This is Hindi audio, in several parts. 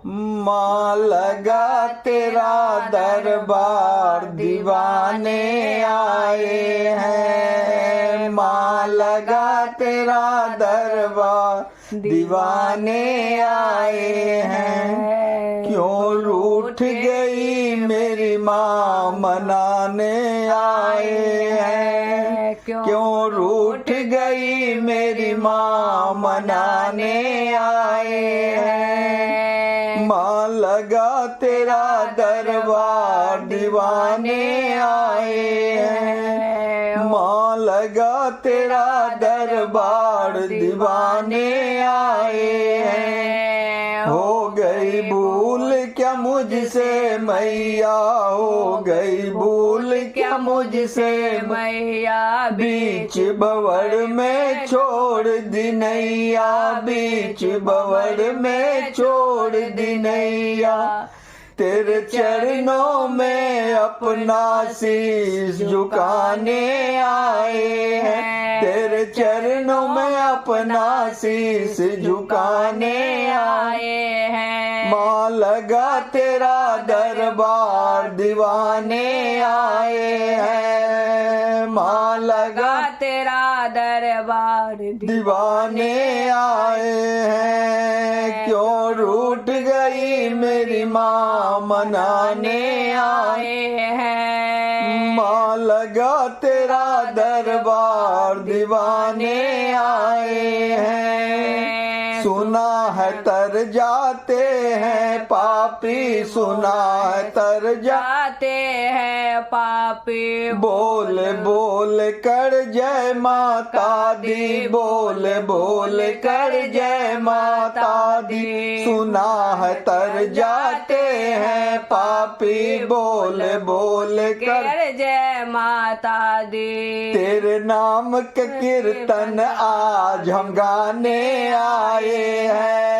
माँ लगा तेरा दरबार दीवाने आए हैं। माँ लगा तेरा दरबार दीवाने आए हैं। क्यों रूठ गई मेरी माँ मनाने आए हैं। क्यों रूठ गई मेरी माँ मनाने आए हैं। माँ लगा तेरा दरबार दीवाने आए हैं। माँ लगा तेरा दरबार दीवाने आए हैं। हो गई भूल क्या मुझसे मैया, हो गई भूल क्या मुझसे मैया। बीच भंवर में छोड़ दी नैया, बीच भंवर में छोड़ दी नैया। तेरे चरणों में अपना शीश झुकाने आए हैं। तेरे चरणों में अपना शीश झुकाने आए हैं। माँ लगा तेरा दरबार दीवाने आए हैं। माँ लगा तेरा दरबार दीवाने आए हैं। क्यों रूठ गई मेरी माँ मनाने आए हैं। माँ लगा तेरा दरबार दीवाने आए हैं। सुना है तर जाते हैं पापी, सुना है तर जाते हैं पापी। बोल बोल कर जय माता दी, बोल बोल कर जय माता दी। सुना है तर जाते हैं पापी, बोल बोल कर जय माता दी। तेरे नाम के कीर्तन आज हम गाने आए हैं।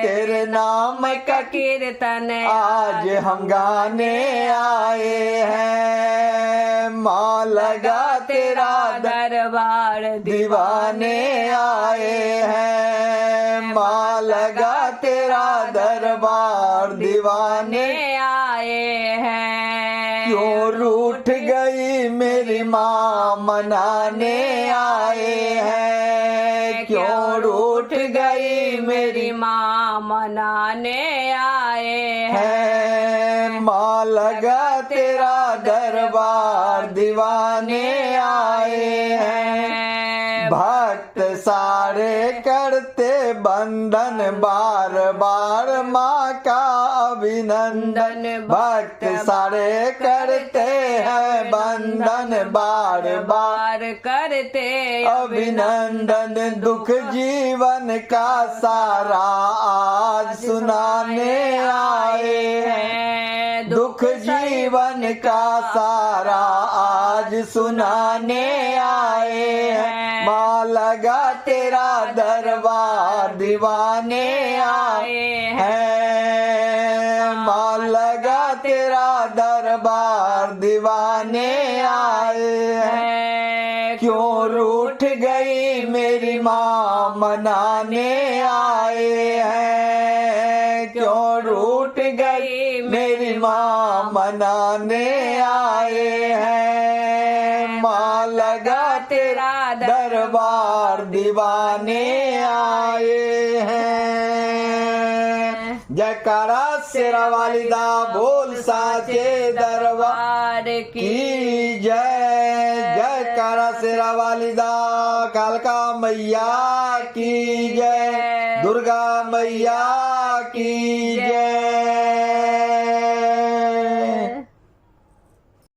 तेरे नाम का कीर्तन आज हम गाने आए हैं। माँ लगा तेरा दरबार दीवाने आए हैं। माँ लगा तेरा दरबार दीवाने आए हैं। क्यों रूठ गई मेरी माँ मनाने आए हैं। क्यों रूठ गई मेरी माँ मनाने आए हैं। माँ लगा तेरा दरबार दीवाने आए हैं। भक्त सारे करते बंधन बार बार माँ का अभिनंदन। भक्त सारे करते हैं बंधन बार बार करते अभिनंदन। दुख जीवन का सारा आज सुनाने आए हैं। दुख जीवन का सारा आज सुनाने आए हैं। माँ लगा तेरा दरबार दीवाने आए हैं। माँ लगा तेरा दरबार दीवाने आए हैं। क्यों रूठ गई मेरी माँ मनाने आए हैं। क्यों रूठ गई मेरी माँ मनाने आए हैं। माँ लगा तेरा दरबार दीवाने आए हैं। जयकारा शेरा वालिदा बोल साचे दरबार की जय। जयकारा शेरा वालिदा कालका मैया की जय। दुर्गा मैया की जय।